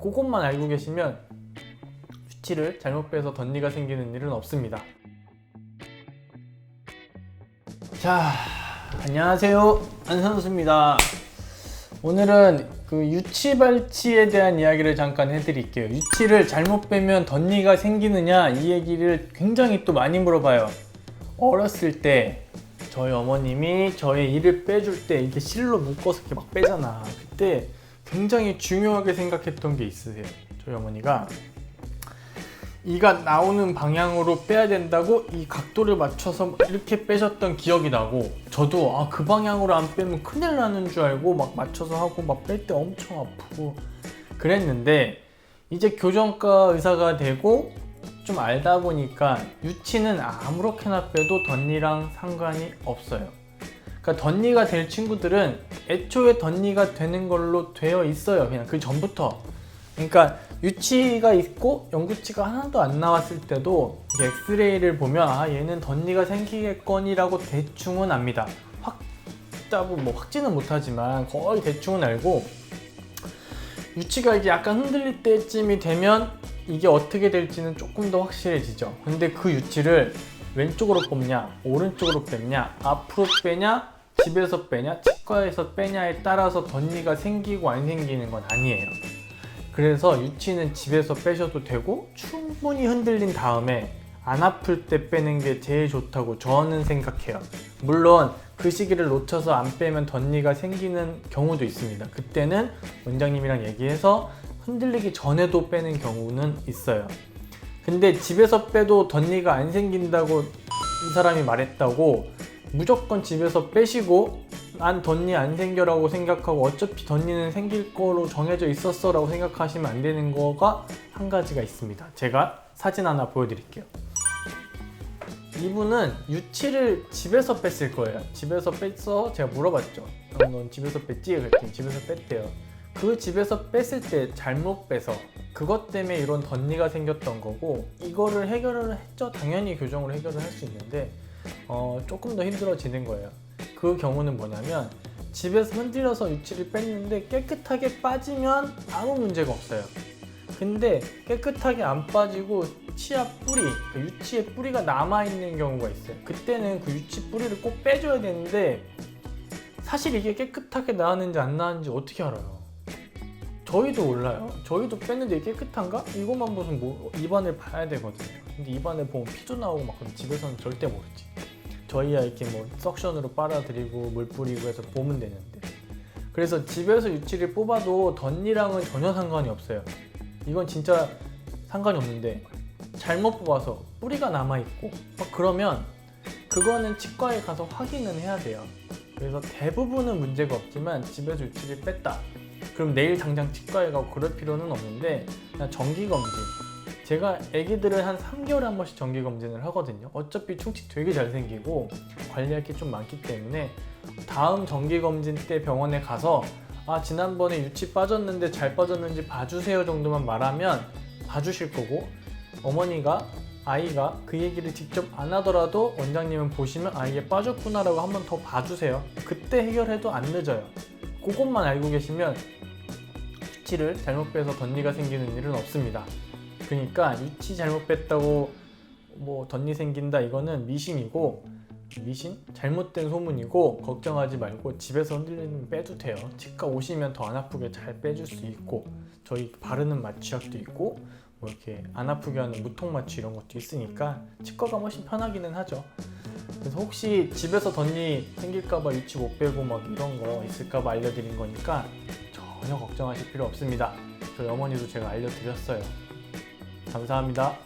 그것만 알고 계시면 유치를 잘못 빼서 덧니가 생기는 일은 없습니다. 자, 안녕하세요, 안선수입니다. 오늘은 그 유치 발치에 대한 이야기를 잠깐 해드릴게요. 유치를 잘못 빼면 덧니가 생기느냐, 이 얘기를 굉장히 또 많이 물어봐요. 어렸을 때 저희 어머님이 저의 이를 빼줄 때 이렇게 실로 묶어서 이렇게 막 빼잖아. 그때 굉장히 중요하게 생각했던 게 있으세요. 저희 어머니가 이가 나오는 방향으로 빼야 된다고 이 각도를 맞춰서 이렇게 빼셨던 기억이 나고, 저도 그 방향으로 안 빼면 큰일 나는 줄 알고 막 맞춰서 하고 막 뺄 때 엄청 아프고 그랬는데, 이제 교정과 의사가 되고 좀 알다 보니까 유치는 아무렇게나 빼도 덧니랑 상관이 없어요. 그러니까 덧니가 될 친구들은 애초에 덧니가 되는 걸로 되어 있어요. 그냥 그 전부터. 그러니까 유치가 있고 영구치가 하나도 안 나왔을 때도 엑스레이를 보면 얘는 덧니가 생기겠거니라고 대충은 압니다. 확지는 못하지만 거의 대충은 알고, 유치가 이제 약간 흔들릴 때쯤이 되면 이게 어떻게 될지는 조금 더 확실해지죠. 근데 그 유치를 왼쪽으로 뽑냐, 오른쪽으로 빼냐, 앞으로 빼냐, 집에서 빼냐, 치과에서 빼냐에 따라서 덧니가 생기고 안 생기는 건 아니에요. 그래서 유치는 집에서 빼셔도 되고, 충분히 흔들린 다음에 안 아플 때 빼는 게 제일 좋다고 저는 생각해요. 물론 그 시기를 놓쳐서 안 빼면 덧니가 생기는 경우도 있습니다. 그때는 원장님이랑 얘기해서 흔들리기 전에도 빼는 경우는 있어요. 근데 집에서 빼도 덧니가 안 생긴다고 이 사람이 말했다고 무조건 집에서 빼시고 난 덧니 안 생겨라고 생각하고 어차피 덧니는 생길 거로 정해져 있었어 라고 생각하시면 안 되는 거가 한 가지가 있습니다. 제가 사진 하나 보여드릴게요. 이분은 유치를 집에서 뺐을 거예요. 집에서 뺐어? 제가 물어봤죠. 넌 집에서 뺐지? 그랬더니 집에서 뺐대요. 그 집에서 뺐을 때 잘못 빼서 그것 때문에 이런 덧니가 생겼던 거고, 이거를 해결을 했죠. 당연히 교정으로 해결을 할 수 있는데 조금 더 힘들어지는 거예요. 그 경우는 뭐냐면, 집에서 흔들려서 유치를 뺐는데 깨끗하게 빠지면 아무 문제가 없어요. 근데 깨끗하게 안 빠지고 치아 뿌리, 유치의 뿌리가 남아있는 경우가 있어요. 그때는 그 유치 뿌리를 꼭 빼줘야 되는데, 사실 이게 깨끗하게 나왔는지 안 나왔는지 어떻게 알아요? 저희도 몰라요. 저희도 뺐는데 이게 깨끗한가? 이것만 보면 입안을 봐야 되거든요. 근데 입안을 보면 피도 나오고 막 그럼 집에서는 절대 모르지. 저희야 이렇게 석션으로 빨아들이고 물 뿌리고 해서 보면 되는데. 그래서 집에서 유치를 뽑아도 덧니랑은 전혀 상관이 없어요. 이건 진짜 상관이 없는데, 잘못 뽑아서 뿌리가 남아있고 그러면 그거는 치과에 가서 확인은 해야 돼요. 그래서 대부분은 문제가 없지만 집에서 유치를 뺐다, 그럼 내일 당장 치과에 가고 그럴 필요는 없는데, 그냥 정기검진, 제가 애기들을 한 3개월에 한 번씩 정기검진을 하거든요. 어차피 충치 되게 잘 생기고 관리할 게 좀 많기 때문에 다음 정기검진 때 병원에 가서 지난번에 유치 빠졌는데 잘 빠졌는지 봐주세요 정도만 말하면 봐주실 거고, 아이가 그 얘기를 직접 안 하더라도 원장님은 보시면 이게 빠졌구나 라고 한 번 더 봐주세요. 그때 해결해도 안 늦어요. 그것만 알고 계시면 유치를 잘못 빼서 덧니가 생기는 일은 없습니다. 그러니까 유치 잘못 뺐다고 덧니 생긴다, 이거는 미신이고, 잘못된 소문이고, 걱정하지 말고 집에서 흔들리면 빼도 돼요. 치과 오시면 더 안 아프게 잘 빼줄 수 있고, 저희 바르는 마취약도 있고 이렇게 안 아프게 하는 무통 마취 이런 것도 있으니까 치과가 훨씬 편하기는 하죠. 그래서 혹시 집에서 덧니 생길까봐 유치 못 빼고 이런 거 있을까봐 알려드린 거니까 전혀 걱정하실 필요 없습니다. 저희 어머니도 제가 알려드렸어요. 감사합니다.